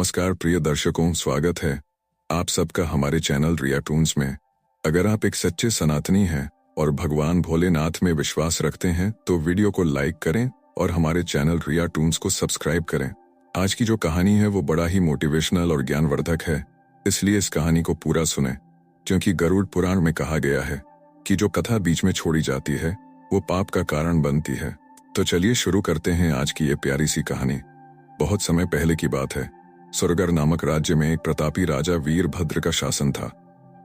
नमस्कार प्रिय दर्शकों, स्वागत है आप सबका हमारे चैनल रिया टून्स में। अगर आप एक सच्चे सनातनी हैं और भगवान भोलेनाथ में विश्वास रखते हैं तो वीडियो को लाइक करें और हमारे चैनल रिया टून्स को सब्सक्राइब करें। आज की जो कहानी है वो बड़ा ही मोटिवेशनल और ज्ञानवर्धक है, इसलिए इस कहानी को पूरा सुने, क्योंकि गरुड़ पुराण में कहा गया है कि जो कथा बीच में छोड़ी जाती है वो पाप का कारण बनती है। तो चलिए शुरू करते हैं आज की ये प्यारी सी कहानी। बहुत समय पहले की बात है। सुरगर नामक राज्य में एक प्रतापी राजा वीरभद्र का शासन था।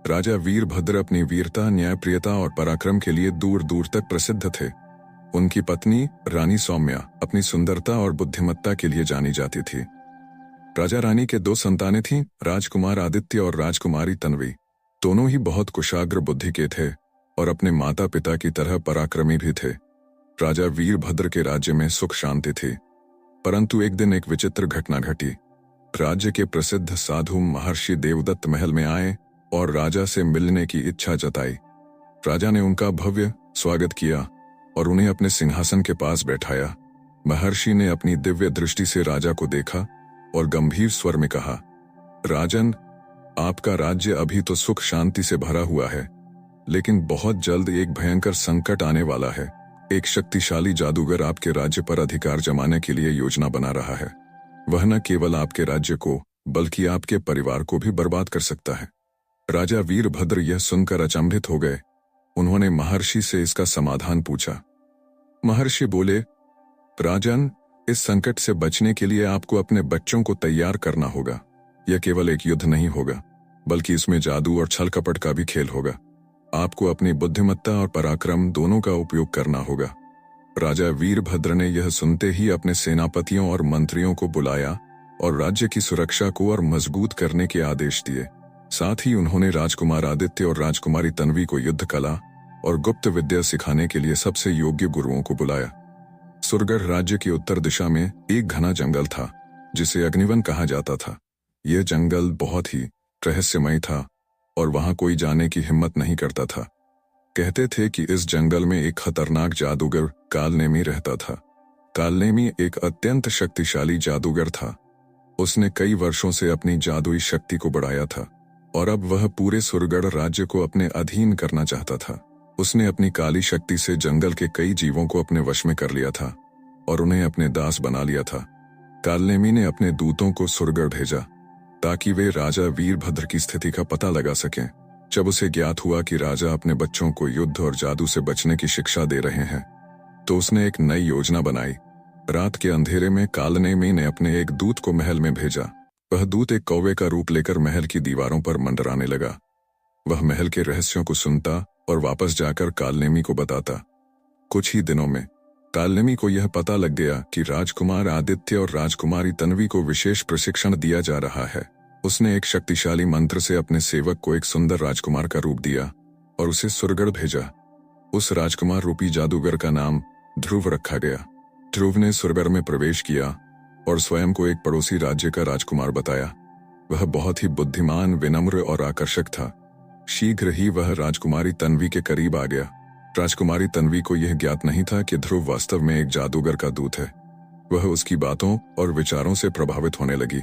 राजा वीरभद्र अपनी वीरता, न्यायप्रियता और पराक्रम के लिए दूर दूर तक प्रसिद्ध थे। उनकी पत्नी रानी सौम्या अपनी सुंदरता और बुद्धिमत्ता के लिए जानी जाती थी। राजा रानी के दो संतानें थीं, राजकुमार आदित्य और राजकुमारी तन्वी। दोनों ही बहुत कुशाग्र बुद्धि के थे और अपने माता पिता की तरह पराक्रमी भी थे। राजा वीरभद्र के राज्य में सुख शांति थी, परंतु एक दिन एक विचित्र घटना घटी। राज्य के प्रसिद्ध साधु महर्षि देवदत्त महल में आए और राजा से मिलने की इच्छा जताई। राजा ने उनका भव्य स्वागत किया और उन्हें अपने सिंहासन के पास बैठाया। महर्षि ने अपनी दिव्य दृष्टि से राजा को देखा और गंभीर स्वर में कहा, राजन, आपका राज्य अभी तो सुख शांति से भरा हुआ है, लेकिन बहुत जल्द एक भयंकर संकट आने वाला है। एक शक्तिशाली जादूगर आपके राज्य पर अधिकार जमाने के लिए योजना बना रहा है। वह न केवल आपके राज्य को बल्कि आपके परिवार को भी बर्बाद कर सकता है। राजा वीरभद्र यह सुनकर अचंभित हो गए। उन्होंने महर्षि से इसका समाधान पूछा। महर्षि बोले, राजन, इस संकट से बचने के लिए आपको अपने बच्चों को तैयार करना होगा। यह केवल एक युद्ध नहीं होगा, बल्कि इसमें जादू और छल कपट का भी खेल होगा। आपको अपनी बुद्धिमत्ता और पराक्रम दोनों का उपयोग करना होगा। राजा वीरभद्र ने यह सुनते ही अपने सेनापतियों और मंत्रियों को बुलाया और राज्य की सुरक्षा को और मजबूत करने के आदेश दिए। साथ ही उन्होंने राजकुमार आदित्य और राजकुमारी तन्वी को युद्ध कला और गुप्त विद्या सिखाने के लिए सबसे योग्य गुरुओं को बुलाया। सुरगढ़ राज्य की उत्तर दिशा में एक घना जंगल था जिसे अग्निवन कहा जाता था। यह जंगल बहुत ही रहस्यमय था और वहां कोई जाने की हिम्मत नहीं करता था। कहते थे कि इस जंगल में एक खतरनाक जादूगर कालनेमी रहता था। कालनेमी एक अत्यंत शक्तिशाली जादूगर था। उसने कई वर्षों से अपनी जादुई शक्ति को बढ़ाया था और अब वह पूरे सुरगढ़ राज्य को अपने अधीन करना चाहता था। उसने अपनी काली शक्ति से जंगल के कई जीवों को अपने वश में कर लिया था और उन्हें अपने दास बना लिया था। कालनेमी ने अपने दूतों को सुरगढ़ भेजा ताकि वे राजा वीरभद्र की स्थिति का पता लगा सकें। जब उसे ज्ञात हुआ कि राजा अपने बच्चों को युद्ध और जादू से बचने की शिक्षा दे रहे हैं, तो उसने एक नई योजना बनाई। रात के अंधेरे में कालनेमी ने अपने एक दूत को महल में भेजा। वह दूत एक कौवे का रूप लेकर महल की दीवारों पर मंडराने लगा। वह महल के रहस्यों को सुनता और वापस जाकर कालनेमी को बताता। कुछ ही दिनों में कालनेमी को यह पता लग गया कि राजकुमार आदित्य और राजकुमारी तन्वी को विशेष प्रशिक्षण दिया जा रहा है। उसने एक शक्तिशाली मंत्र से अपने सेवक को एक सुंदर राजकुमार का रूप दिया और उसे सुरगढ़ भेजा। उस राजकुमार रूपी जादूगर का नाम ध्रुव रखा गया। ध्रुव ने सुरगढ़ में प्रवेश किया और स्वयं को एक पड़ोसी राज्य का राजकुमार बताया। वह बहुत ही बुद्धिमान, विनम्र और आकर्षक था। शीघ्र ही वह राजकुमारी तन्वी के करीब आ गया। राजकुमारी तन्वी को यह ज्ञात नहीं था कि ध्रुव वास्तव में एक जादूगर का दूत है। वह उसकी बातों और विचारों से प्रभावित होने लगी।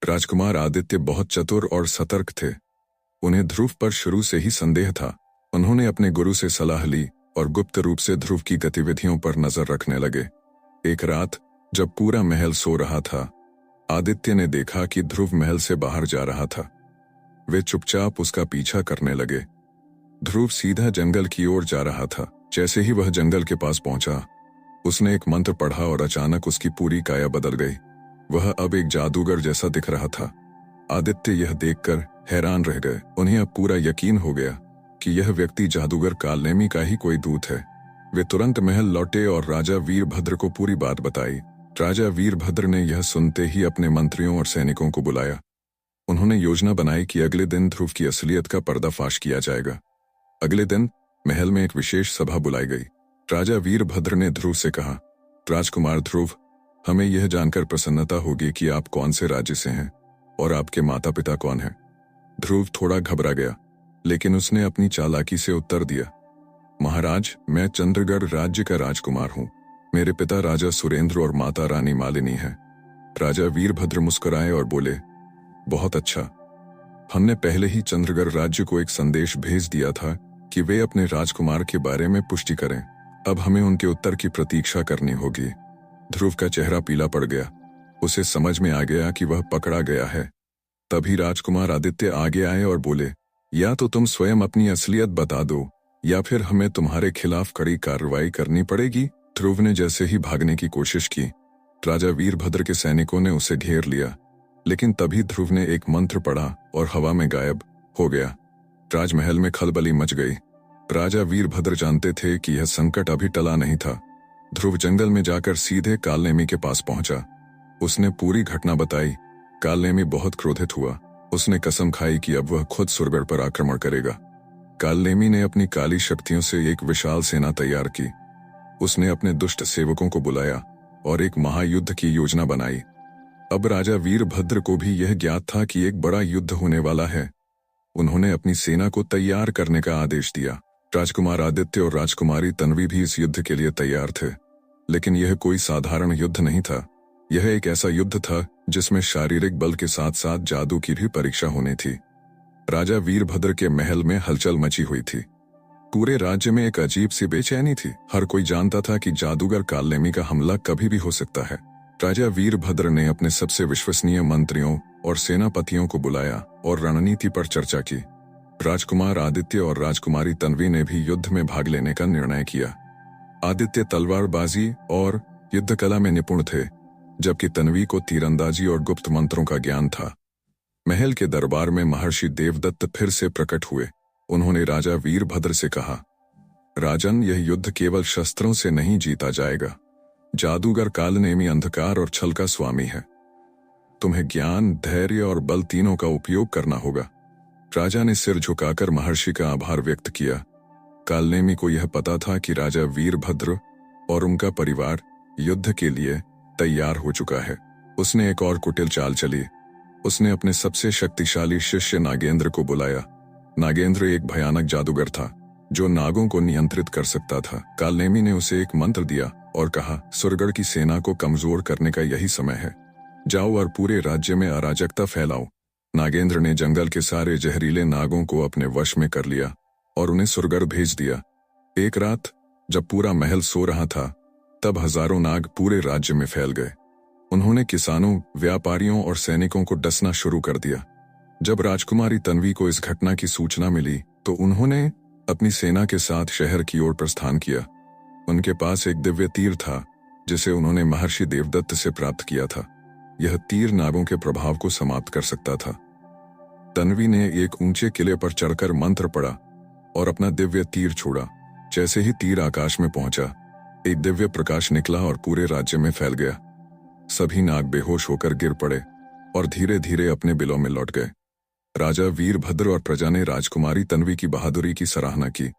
राजकुमार आदित्य बहुत चतुर और सतर्क थे। उन्हें ध्रुव पर शुरू से ही संदेह था। उन्होंने अपने गुरु से सलाह ली और गुप्त रूप से ध्रुव की गतिविधियों पर नजर रखने लगे। एक रात जब पूरा महल सो रहा था, आदित्य ने देखा कि ध्रुव महल से बाहर जा रहा था। वे चुपचाप उसका पीछा करने लगे। ध्रुव सीधा जंगल की ओर जा रहा था। जैसे ही वह जंगल के पास पहुंचा, उसने एक मंत्र पढ़ा और अचानक उसकी पूरी काया बदल गई। वह अब एक जादूगर जैसा दिख रहा था। आदित्य यह देखकर हैरान रह गए। उन्हें अब पूरा यकीन हो गया कि यह व्यक्ति जादूगर कालनेमी का ही कोई दूत है। वे तुरंत महल लौटे और राजा वीरभद्र को पूरी बात बताई। राजा वीरभद्र ने यह सुनते ही अपने मंत्रियों और सैनिकों को बुलाया। उन्होंने योजना बनाई कि अगले दिन ध्रुव की असलियत का पर्दाफाश किया जाएगा। अगले दिन महल में एक विशेष सभा बुलाई गई। राजा वीरभद्र ने ध्रुव से कहा, राजकुमार ध्रुव, हमें यह जानकर प्रसन्नता होगी कि आप कौन से राज्य से हैं और आपके माता पिता कौन हैं। ध्रुव थोड़ा घबरा गया, लेकिन उसने अपनी चालाकी से उत्तर दिया, महाराज, मैं चंद्रगढ़ राज्य का राजकुमार हूँ। मेरे पिता राजा सुरेंद्र और माता रानी मालिनी हैं। राजा वीरभद्र मुस्कुराए और बोले, बहुत अच्छा। हमने पहले ही चंद्रगढ़ राज्य को एक संदेश भेज दिया था कि वे अपने राजकुमार के बारे में पुष्टि करें। अब हमें उनके उत्तर की प्रतीक्षा करनी होगी। ध्रुव का चेहरा पीला पड़ गया। उसे समझ में आ गया कि वह पकड़ा गया है। तभी राजकुमार आदित्य आगे आए और बोले, या तो तुम स्वयं अपनी असलियत बता दो या फिर हमें तुम्हारे खिलाफ कड़ी कार्रवाई करनी पड़ेगी। ध्रुव ने जैसे ही भागने की कोशिश की, राजा वीरभद्र के सैनिकों ने उसे घेर लिया, लेकिन तभी ध्रुव ने एक मंत्र पढ़ा और हवा में गायब हो गया। राजमहल में खलबली मच गई। राजा वीरभद्र जानते थे कि यह संकट अभी टला नहीं था। ध्रुव जंगल में जाकर सीधे कालनेमी के पास पहुंचा। उसने पूरी घटना बताई। कालनेमी बहुत क्रोधित हुआ। उसने कसम खाई कि अब वह खुद सुरगढ़ पर आक्रमण करेगा। कालनेमी ने अपनी काली शक्तियों से एक विशाल सेना तैयार की। उसने अपने दुष्ट सेवकों को बुलाया और एक महायुद्ध की योजना बनाई। अब राजा वीरभद्र को भी यह ज्ञात था कि एक बड़ा युद्ध होने वाला है। उन्होंने अपनी सेना को तैयार करने का आदेश दिया। राजकुमार आदित्य और राजकुमारी तन्वी भी इस युद्ध के लिए तैयार थे, लेकिन यह कोई साधारण युद्ध नहीं था। यह एक ऐसा युद्ध था जिसमें शारीरिक बल के साथ साथ जादू की भी परीक्षा होनी थी। राजा वीरभद्र के महल में हलचल मची हुई थी। पूरे राज्य में एक अजीब सी बेचैनी थी। हर कोई जानता था कि जादूगर कालनेमी का हमला कभी भी हो सकता है। राजा वीरभद्र ने अपने सबसे विश्वसनीय मंत्रियों और सेनापतियों को बुलाया और रणनीति पर चर्चा की। राजकुमार आदित्य और राजकुमारी तन्वी ने भी युद्ध में भाग लेने का निर्णय किया। आदित्य तलवारबाजी और युद्ध कला में निपुण थे, जबकि तन्वी को तीरंदाजी और गुप्त मंत्रों का ज्ञान था। महल के दरबार में महर्षि देवदत्त फिर से प्रकट हुए। उन्होंने राजा वीरभद्र से कहा, राजन, यह युद्ध केवल शस्त्रों से नहीं जीता जाएगा। जादूगर कालनेमी अंधकार और छल का स्वामी है। तुम्हें ज्ञान, धैर्य और बल तीनों का उपयोग करना होगा। राजा ने सिर झुकाकर महर्षि का आभार व्यक्त किया। कालनेमी को यह पता था कि राजा वीरभद्र और उनका परिवार युद्ध के लिए तैयार हो चुका है। उसने एक और कुटिल चाल चली। उसने अपने सबसे शक्तिशाली शिष्य नागेंद्र को बुलाया। नागेंद्र एक भयानक जादूगर था जो नागों को नियंत्रित कर सकता था। कालनेमी ने उसे एक मंत्र दिया और कहा, सुरगढ़ की सेना को कमजोर करने का यही समय है। जाओ और पूरे राज्य में अराजकता फैलाओ। नागेंद्र ने जंगल के सारे जहरीले नागों को अपने वश में कर लिया और उन्हें सुरगढ़ भेज दिया। एक रात जब पूरा महल सो रहा था, तब हजारों नाग पूरे राज्य में फैल गए। उन्होंने किसानों, व्यापारियों और सैनिकों को डसना शुरू कर दिया। जब राजकुमारी तन्वी को इस घटना की सूचना मिली तो उन्होंने अपनी सेना के साथ शहर की ओर प्रस्थान किया। उनके पास एक दिव्य तीर था जिसे उन्होंने महर्षि देवदत्त से प्राप्त किया था। यह तीर नागों के प्रभाव को समाप्त कर सकता था। तन्वी ने एक ऊंचे किले पर चढ़कर मंत्र पढ़ा और अपना दिव्य तीर छोड़ा। जैसे ही तीर आकाश में पहुंचा, एक दिव्य प्रकाश निकला और पूरे राज्य में फैल गया। सभी नाग बेहोश होकर गिर पड़े और धीरे धीरे अपने बिलों में लौट गए। राजा वीरभद्र और प्रजा ने राजकुमारी तन्वी की बहादुरी की सराहना की,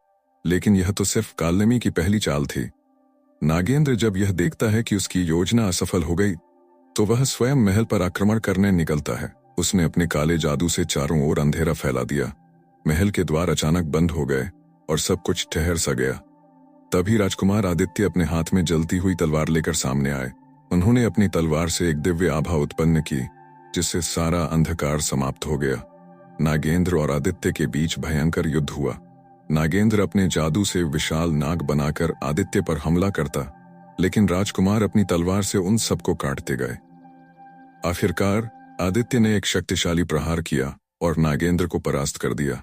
लेकिन यह तो सिर्फ कालनेमी की पहली चाल थी। नागेंद्र जब यह देखता है कि उसकी योजना असफल हो गई, तो वह स्वयं महल पर आक्रमण करने निकलता है। उसने अपने काले जादू से चारों ओर अंधेरा फैला दिया। महल के द्वार अचानक बंद हो गए और सब कुछ ठहर सा गया। तभी राजकुमार आदित्य अपने हाथ में जलती हुई तलवार लेकर सामने आए। उन्होंने अपनी तलवार से एक दिव्य आभा उत्पन्न की, जिससे सारा अंधकार समाप्त हो गया। नागेंद्र और आदित्य के बीच भयंकर युद्ध हुआ। नागेंद्र अपने जादू से विशाल नाग बनाकर आदित्य पर हमला करता, लेकिन राजकुमार अपनी तलवार से उन सबको काटते गए। आखिरकार आदित्य ने एक शक्तिशाली प्रहार किया और नागेंद्र को परास्त कर दिया।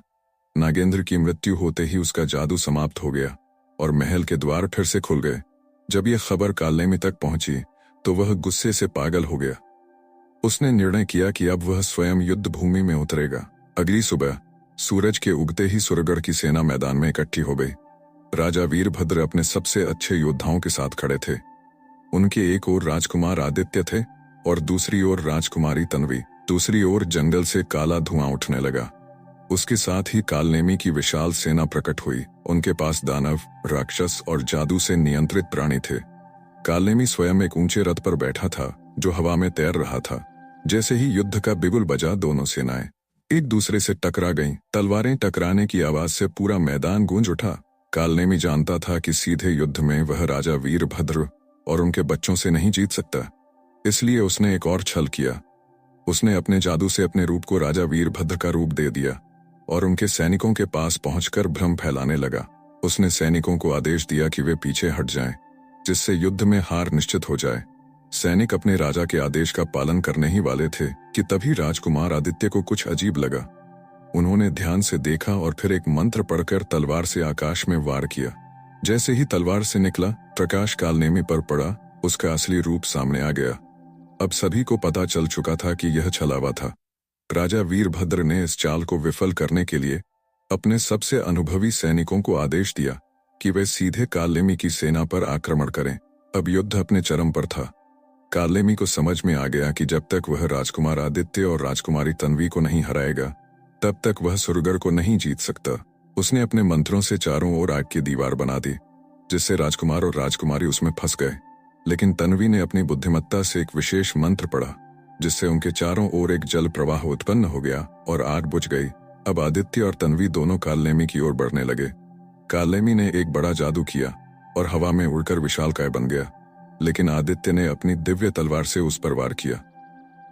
नागेंद्र की मृत्यु होते ही उसका जादू समाप्त हो गया और महल के द्वार फिर से खुल गए। जब यह खबर कालनेमी तक पहुंची तो वह गुस्से से पागल हो गया। उसने निर्णय किया कि अब वह स्वयं युद्ध भूमि में उतरेगा। अगली सुबह सूरज के उगते ही सुरगढ़ की सेना मैदान में इकट्ठी हो गई। राजा वीरभद्र अपने सबसे अच्छे योद्धाओं के साथ खड़े थे। उनके एक ओर राजकुमार आदित्य थे और दूसरी ओर राजकुमारी तन्वी। दूसरी ओर जंगल से काला धुआं उठने लगा। उसके साथ ही कालनेमी की विशाल सेना प्रकट हुई। उनके पास दानव, राक्षस और जादू से नियंत्रित प्राणी थे। कालनेमी स्वयं एक ऊंचे रथ पर बैठा था जो हवा में तैर रहा था। जैसे ही युद्ध का बिगुल बजा, दोनों सेनाएं एक दूसरे से टकरा गईं। तलवारें टकराने की आवाज से पूरा मैदान गूंज उठा। कालनेमी जानता था कि सीधे युद्ध में वह राजा वीरभद्र और उनके बच्चों से नहीं जीत सकता, इसलिए उसने एक और छल किया। उसने अपने जादू से अपने रूप को राजा वीरभद्र का रूप दे दिया और उनके सैनिकों के पास पहुंचकर भ्रम फैलाने लगा। उसने सैनिकों को आदेश दिया कि वे पीछे हट जाएं, जिससे युद्ध में हार निश्चित हो जाए। सैनिक अपने राजा के आदेश का पालन करने ही वाले थे कि तभी राजकुमार आदित्य को कुछ अजीब लगा। उन्होंने ध्यान से देखा और फिर एक मंत्र पढ़कर तलवार से आकाश में वार किया। जैसे ही तलवार से निकला प्रकाश कालनेमी पर पड़ा, उसका असली रूप सामने आ गया। अब सभी को पता चल चुका था कि यह छलावा था। राजा वीरभद्र ने इस चाल को विफल करने के लिए अपने सबसे अनुभवी सैनिकों को आदेश दिया कि वे सीधे कालनेमी की सेना पर आक्रमण करें। अब युद्ध अपने चरम पर था। कालनेमी को समझ में आ गया कि जब तक वह राजकुमार आदित्य और राजकुमारी तन्वी को नहीं हराएगा, तब तक वह सुरगर को नहीं जीत सकता। उसने अपने मंत्रों से चारों ओर आग की दीवार बना दी, जिससे राजकुमार और राजकुमारी उसमें फंस गए। लेकिन तन्वी ने अपनी बुद्धिमत्ता से एक विशेष मंत्र पढ़ा, जिससे उनके चारों ओर एक जल प्रवाह उत्पन्न हो गया और आग बुझ गई। अब आदित्य और तन्वी दोनों कालनेमी की ओर बढ़ने लगे। कालनेमी ने एक बड़ा जादू किया और हवा में उड़कर विशालकाय बन गया, लेकिन आदित्य ने अपनी दिव्य तलवार से उस पर वार किया।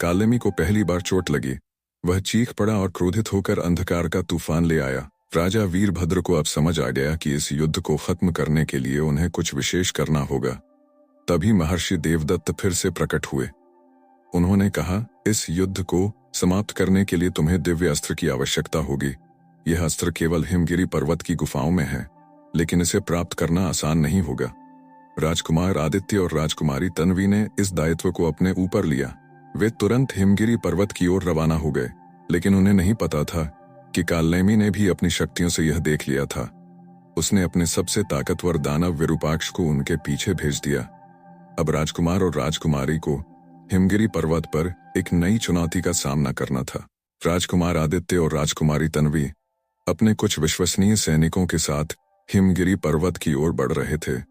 कालनेमी को पहली बार चोट लगी। वह चीख पड़ा और क्रोधित होकर अंधकार का तूफान ले आया। राजा वीरभद्र को अब समझ आ गया कि इस युद्ध को खत्म करने के लिए उन्हें कुछ विशेष करना होगा। तभी महर्षि देवदत्त फिर से प्रकट हुए। उन्होंने कहा, इस युद्ध को समाप्त करने के लिए तुम्हें दिव्य अस्त्र की आवश्यकता होगी। यह अस्त्र केवल हिमगिरी पर्वत की गुफाओं में है, लेकिन इसे प्राप्त करना आसान नहीं होगा। राजकुमार आदित्य और राजकुमारी तन्वी ने इस दायित्व को अपने ऊपर लिया। वे तुरंत हिमगिरी पर्वत की ओर रवाना हो गए, लेकिन उन्हें नहीं पता था कि कालनेमी ने भी अपनी शक्तियों से यह देख लिया था। उसने अपने सबसे ताकतवर दानव विरूपाक्ष को उनके पीछे भेज दिया। अब राजकुमार और राजकुमारी को हिमगिरी पर्वत पर एक नई चुनौती का सामना करना था। राजकुमार आदित्य और राजकुमारी तन्वी अपने कुछ विश्वसनीय सैनिकों के साथ हिमगिरी पर्वत की ओर बढ़ रहे थे।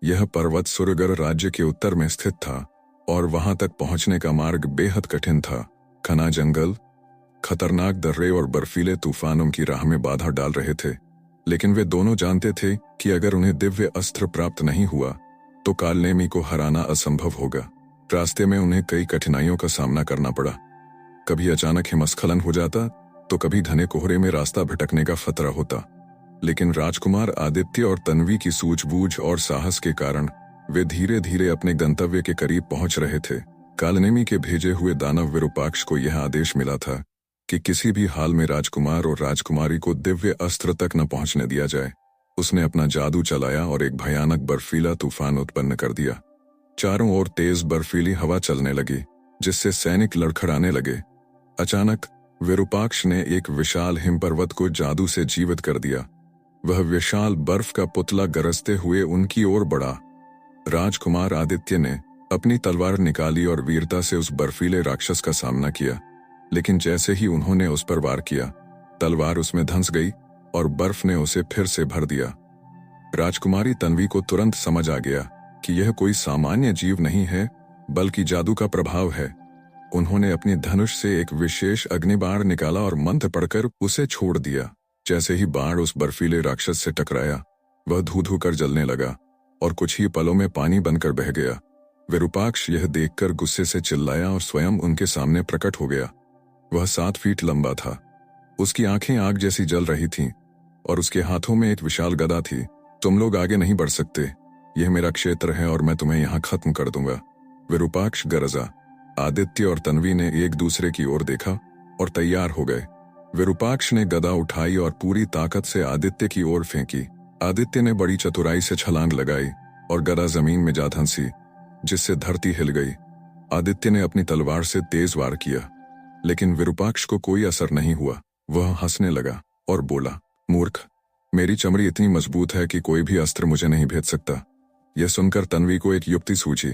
यह पर्वत सुरगर राज्य के उत्तर में स्थित था और वहां तक पहुंचने का मार्ग बेहद कठिन था। घना जंगल, खतरनाक दर्रे और बर्फीले तूफान उनकी राह में बाधा डाल रहे थे, लेकिन वे दोनों जानते थे कि अगर उन्हें दिव्य अस्त्र प्राप्त नहीं हुआ तो कालनेमी को हराना असंभव होगा। रास्ते में उन्हें कई कठिनाइयों का सामना करना पड़ा। कभी अचानक हिमस्खलन हो जाता तो कभी घने कोहरे में रास्ता भटकने का खतरा होता, लेकिन राजकुमार आदित्य और तन्वी की सूझबूझ और साहस के कारण वे धीरे धीरे अपने गंतव्य के करीब पहुंच रहे थे। कालनेमी के भेजे हुए दानव विरूपाक्ष को यह आदेश मिला था कि किसी भी हाल में राजकुमार और राजकुमारी को दिव्य अस्त्र तक न पहुंचने दिया जाए। उसने अपना जादू चलाया और एक भयानक बर्फीला तूफान उत्पन्न कर दिया। चारों ओर तेज बर्फीली हवा चलने लगी, जिससे सैनिक लड़खड़ाने लगे। अचानक विरूपाक्ष ने एक विशाल हिमपर्वत को जादू से जीवित कर दिया। वह विशाल बर्फ का पुतला गरजते हुए उनकी ओर बढ़ा। राजकुमार आदित्य ने अपनी तलवार निकाली और वीरता से उस बर्फीले राक्षस का सामना किया, लेकिन जैसे ही उन्होंने उस पर वार किया, तलवार उसमें धंस गई और बर्फ ने उसे फिर से भर दिया। राजकुमारी तन्वी को तुरंत समझ आ गया कि यह कोई सामान्य जीव नहीं है, बल्कि जादू का प्रभाव है। उन्होंने अपनी धनुष से एक विशेष अग्निबाण निकाला और मंत्र पढ़कर उसे छोड़ दिया। जैसे ही बाण उस बर्फीले राक्षस से टकराया, वह धू-धू कर जलने लगा और कुछ ही पलों में पानी बनकर बह गया। विरूपाक्ष यह देखकर गुस्से से चिल्लाया और स्वयं उनके सामने प्रकट हो गया। वह 7 फीट लंबा था। उसकी आंखें आग जैसी जल रही थीं और उसके हाथों में एक विशाल गदा थी। तुम लोग आगे नहीं बढ़ सकते, यह मेरा क्षेत्र है और मैं तुम्हें यहाँ खत्म कर दूंगा, विरूपाक्ष गरजा। आदित्य और तन्वी ने एक दूसरे की ओर देखा और तैयार हो गए। विरूपाक्ष ने गदा उठाई और पूरी ताकत से आदित्य की ओर फेंकी। आदित्य ने बड़ी चतुराई से छलांग लगाई और गदा जमीन में जा धंसी, जिससे धरती हिल गई। आदित्य ने अपनी तलवार से तेज वार किया, लेकिन विरूपाक्ष को कोई असर नहीं हुआ। वह हंसने लगा और बोला, मूर्ख, मेरी चमड़ी इतनी मजबूत है कि कोई भी अस्त्र मुझे नहीं भेद सकता। यह सुनकर तन्वी को एक युक्ति सूझी।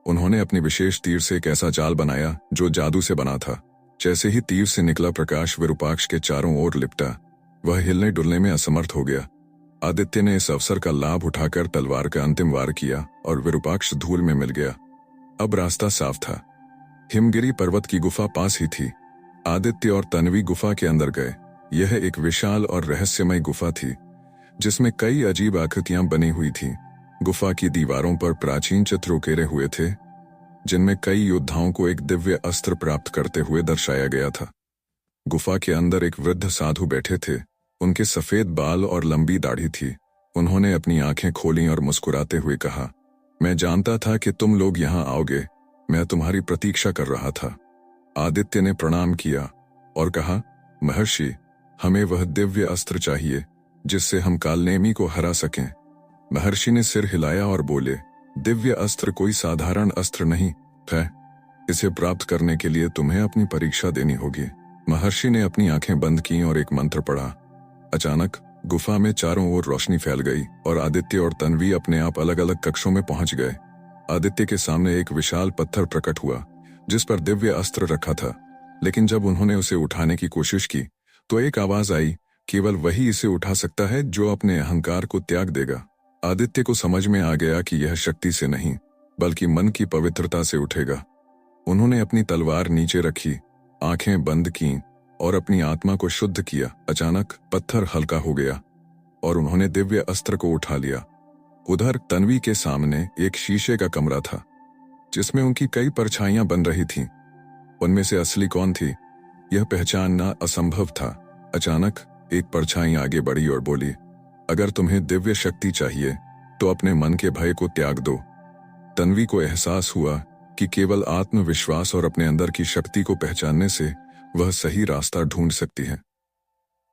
उन्होंने अपनी विशेष तीर से एक ऐसा जाल बनाया जो जादू से बना था। जैसे ही तीर से निकला प्रकाश विरूपाक्ष के चारों ओर लिपटा, वह हिलने डुलने में असमर्थ हो गया। आदित्य ने इस अवसर का लाभ उठाकर तलवार का अंतिम वार किया और विरूपाक्ष धूल में मिल गया। अब रास्ता साफ था। हिमगिरी पर्वत की गुफा पास ही थी। आदित्य और तन्वी गुफा के अंदर गए। यह एक विशाल और रहस्यमय गुफा थी, जिसमें कई अजीब आकृतियां बनी हुई थीं। गुफा की दीवारों पर प्राचीन चित्र उकेरे हुए थे। जिनमें कई योद्धाओं को एक दिव्य अस्त्र प्राप्त करते हुए दर्शाया गया था। गुफा के अंदर एक वृद्ध साधु बैठे थे। उनके सफेद बाल और लंबी दाढ़ी थी। उन्होंने अपनी आंखें खोलीं और मुस्कुराते हुए कहा, मैं जानता था कि तुम लोग यहाँ आओगे। मैं तुम्हारी प्रतीक्षा कर रहा था। आदित्य ने प्रणाम किया और कहा, महर्षि, हमें वह दिव्य अस्त्र चाहिए जिससे हम कालनेमी को हरा सकें। महर्षि ने सिर हिलाया और बोले, दिव्य अस्त्र कोई साधारण अस्त्र नहीं है। इसे प्राप्त करने के लिए तुम्हें अपनी परीक्षा देनी होगी। महर्षि ने अपनी आंखें बंद की और एक मंत्र पढ़ा। अचानक गुफा में चारों ओर रोशनी फैल गई और आदित्य और तन्वी अपने आप अलग अलग कक्षों में पहुंच गए। आदित्य के सामने एक विशाल पत्थर प्रकट हुआ जिस पर दिव्य अस्त्र रखा था, लेकिन जब उन्होंने उसे उठाने की कोशिश की तो एक आवाज आई, केवल वही इसे उठा सकता है जो अपने अहंकार को त्याग देगा। आदित्य को समझ में आ गया कि यह शक्ति से नहीं बल्कि मन की पवित्रता से उठेगा। उन्होंने अपनी तलवार नीचे रखी, आंखें बंद कीं और अपनी आत्मा को शुद्ध किया। अचानक पत्थर हल्का हो गया और उन्होंने दिव्य अस्त्र को उठा लिया। उधर तन्वी के सामने एक शीशे का कमरा था जिसमें उनकी कई परछाइयां बन रही थीं। उनमें से असली कौन थी यह पहचानना असंभव था। अचानक एक परछाई आगे बढ़ी और बोली, अगर तुम्हें दिव्य शक्ति चाहिए तो अपने मन के भय को त्याग दो। तन्वी को एहसास हुआ कि केवल आत्मविश्वास और अपने अंदर की शक्ति को पहचानने से वह सही रास्ता ढूंढ सकती है।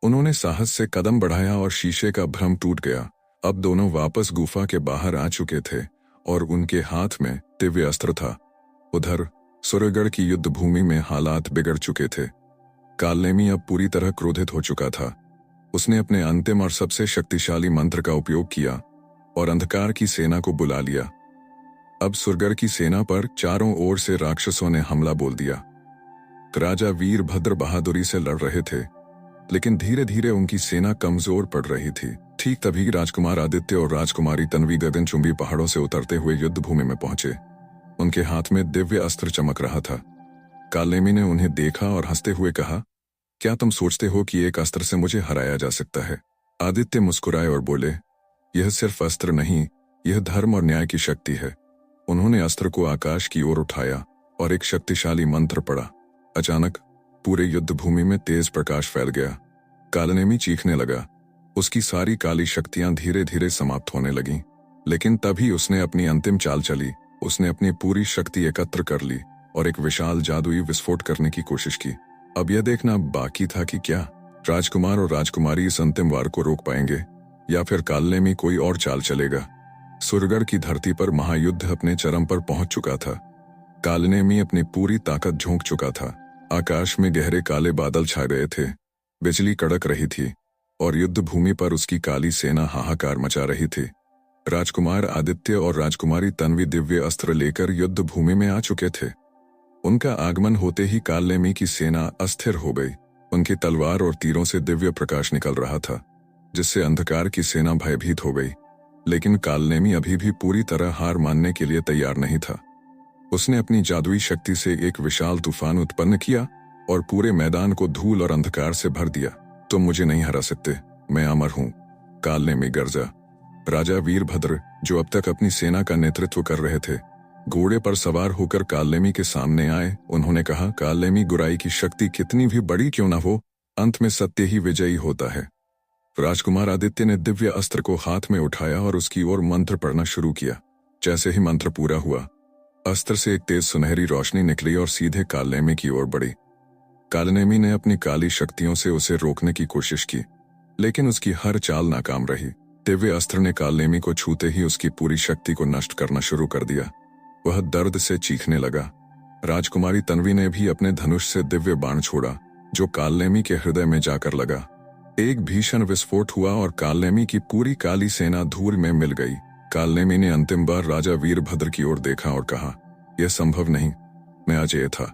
उन्होंने साहस से कदम बढ़ाया और शीशे का भ्रम टूट गया। अब दोनों वापस गुफा के बाहर आ चुके थे और उनके हाथ में दिव्य अस्त्र था। उधर सूर्यगढ़ की युद्ध भूमि में हालात बिगड़ चुके थे। कालनेमी अब पूरी तरह क्रोधित हो चुका था। उसने अपने अंतिम और सबसे शक्तिशाली मंत्र का उपयोग किया और अंधकार की सेना को बुला लिया। अब सूर्यगढ़ की सेना पर चारों ओर से राक्षसों ने हमला बोल दिया। राजा वीरभद्र बहादुरी से लड़ रहे थे, लेकिन धीरे धीरे उनकी सेना कमजोर पड़ रही थी। ठीक तभी राजकुमार आदित्य और राजकुमारी तन्वी गगनचुंबी पहाड़ों से उतरते हुए युद्ध भूमि में पहुंचे। उनके हाथ में दिव्य अस्त्र चमक रहा था। कालनेमी ने उन्हें देखा और हंसते हुए कहा, क्या तुम सोचते हो कि एक अस्त्र से मुझे हराया जा सकता है? आदित्य मुस्कुराए और बोले, यह सिर्फ अस्त्र नहीं, यह धर्म और न्याय की शक्ति है। उन्होंने अस्त्र को आकाश की ओर उठाया और एक शक्तिशाली मंत्र पढ़ा। अचानक पूरे युद्ध भूमि में तेज प्रकाश फैल गया। कालनेमी चीखने लगा। उसकी सारी काली शक्तियां धीरे धीरे समाप्त होने लगीं। लेकिन तभी उसने अपनी अंतिम चाल चली। उसने अपनी पूरी शक्ति एकत्र कर ली और एक विशाल जादुई विस्फोट करने की कोशिश की। अब यह देखना बाकी था कि क्या राजकुमार और राजकुमारी इस अंतिम वार को रोक पाएंगे या फिर कालनेमी कोई और चाल चलेगा। सूर्यगढ़ की धरती पर महायुद्ध अपने चरम पर पहुंच चुका था। कालनेमी अपनी पूरी ताकत झोंक चुका था। आकाश में गहरे काले बादल छा गए थे, बिजली कड़क रही थी और युद्ध भूमि पर उसकी काली सेना हाहाकार मचा रही थी। राजकुमार आदित्य और राजकुमारी तन्वी दिव्य अस्त्र लेकर युद्ध भूमि में आ चुके थे। उनका आगमन होते ही कालनेमी की सेना अस्थिर हो गई। उनकी तलवार और तीरों से दिव्य प्रकाश निकल रहा था, जिससे अंधकार की सेना भयभीत हो गई। लेकिन कालनेमी अभी भी पूरी तरह हार मानने के लिए तैयार नहीं था। उसने अपनी जादुई शक्ति से एक विशाल तूफान उत्पन्न किया और पूरे मैदान को धूल और अंधकार से भर दिया। तुम मुझे नहीं हरा सकते, मैं अमर हूं, कालनेमी गरजा। राजा वीरभद्र, जो अब तक अपनी सेना का नेतृत्व कर रहे थे, घोड़े पर सवार होकर कालनेमी के सामने आए। उन्होंने कहा, कालनेमी, बुराई की शक्ति कितनी भी बड़ी क्यों ना हो, अंत में सत्य ही विजयी होता है। राजकुमार आदित्य ने दिव्य अस्त्र को हाथ में उठाया और उसकी ओर मंत्र पढ़ना शुरू किया। जैसे ही मंत्र पूरा हुआ, अस्त्र से एक तेज सुनहरी रोशनी निकली और सीधे कालनेमी की ओर बढ़ी। कालनेमी ने अपनी काली शक्तियों से उसे रोकने की कोशिश की, लेकिन उसकी हर चाल नाकाम रही। दिव्य अस्त्र ने कालनेमी को छूते ही उसकी पूरी शक्ति को नष्ट करना शुरू कर दिया। वह दर्द से चीखने लगा। राजकुमारी तन्वी ने भी अपने धनुष से दिव्य बाण छोड़ा, जो कालनेमी के हृदय में जाकर लगा। एक भीषण विस्फोट हुआ और कालनेमी की पूरी काली सेना धूल में मिल गई। कालनेमी ने अंतिम बार राजा वीरभद्र की ओर देखा और कहा, यह संभव नहीं, मैं अजेय था।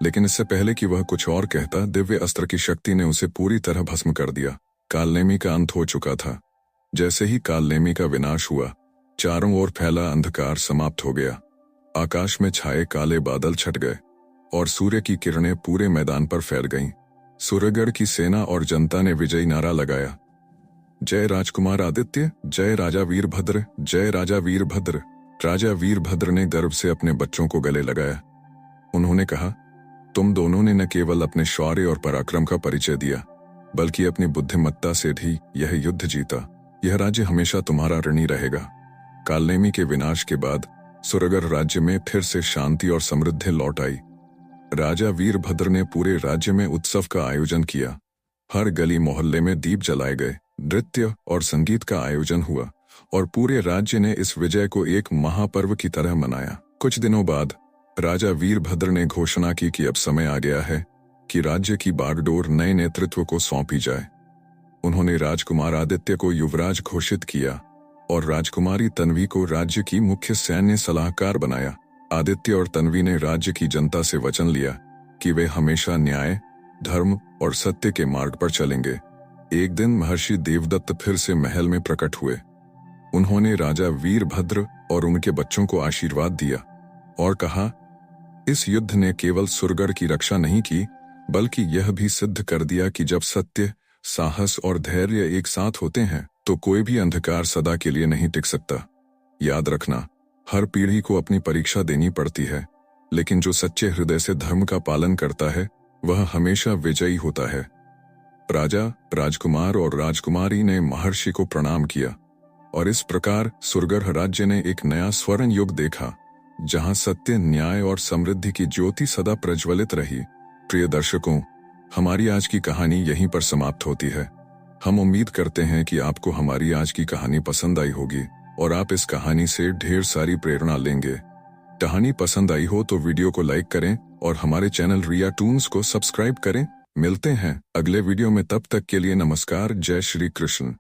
लेकिन इससे पहले कि वह कुछ और कहता, दिव्य अस्त्र की शक्ति ने उसे पूरी तरह भस्म कर दिया। कालनेमी का अंत हो चुका था। जैसे ही कालनेमी का विनाश हुआ, चारों ओर फैला अंधकार समाप्त हो गया। आकाश में छाए काले बादल छट गए और सूर्य की किरणें पूरे मैदान पर फैल गईं। सूर्यगढ़ की सेना और जनता ने विजयी नारा लगाया, जय राजकुमार आदित्य, जय राजा वीरभद्र, जय राजा वीरभद्र। राजा वीरभद्र ने गर्व से अपने बच्चों को गले लगाया। उन्होंने कहा, तुम दोनों ने न केवल अपने शौर्य और पराक्रम का परिचय दिया, बल्कि अपनी बुद्धिमत्ता से भी यह युद्ध जीता। यह राज्य हमेशा तुम्हारा ऋणी रहेगा। कालनेमी के विनाश के बाद सुरगर राज्य में फिर से शांति और समृद्धि लौट आई। राजा वीरभद्र ने पूरे राज्य में उत्सव का आयोजन किया। हर गली मोहल्ले में दीप जलाए गए, नृत्य और संगीत का आयोजन हुआ और पूरे राज्य ने इस विजय को एक महापर्व की तरह मनाया। कुछ दिनों बाद राजा वीरभद्र ने घोषणा की कि अब समय आ गया है कि राज्य की बागडोर नए नेतृत्व को सौंपी जाए। उन्होंने राजकुमार आदित्य को युवराज घोषित किया और राजकुमारी तन्वी को राज्य की मुख्य सैन्य सलाहकार बनाया। आदित्य और तन्वी ने राज्य की जनता से वचन लिया कि वे हमेशा न्याय, धर्म और सत्य के मार्ग पर चलेंगे। एक दिन महर्षि देवदत्त फिर से महल में प्रकट हुए। उन्होंने राजा वीरभद्र और उनके बच्चों को आशीर्वाद दिया और कहा, इस युद्ध ने केवल सुरगढ़ की रक्षा नहीं की, बल्कि यह भी सिद्ध कर दिया कि जब सत्य, साहस और धैर्य एक साथ होते हैं तो कोई भी अंधकार सदा के लिए नहीं टिक सकता। याद रखना, हर पीढ़ी को अपनी परीक्षा देनी पड़ती है, लेकिन जो सच्चे हृदय से धर्म का पालन करता है वह हमेशा विजयी होता है। राजा, राजकुमार और राजकुमारी ने महर्षि को प्रणाम किया और इस प्रकार सुरगढ़ राज्य ने एक नया स्वर्ण युग देखा, जहां सत्य, न्याय और समृद्धि की ज्योति सदा प्रज्वलित रही। प्रिय दर्शकों, हमारी आज की कहानी यहीं पर समाप्त होती है। हम उम्मीद करते हैं कि आपको हमारी आज की कहानी पसंद आई होगी और आप इस कहानी से ढेर सारी प्रेरणा लेंगे। कहानी पसंद आई हो तो वीडियो को लाइक करें और हमारे चैनल रिया टून्स को सब्सक्राइब करें। मिलते हैं अगले वीडियो में, तब तक के लिए नमस्कार। जय श्री कृष्ण।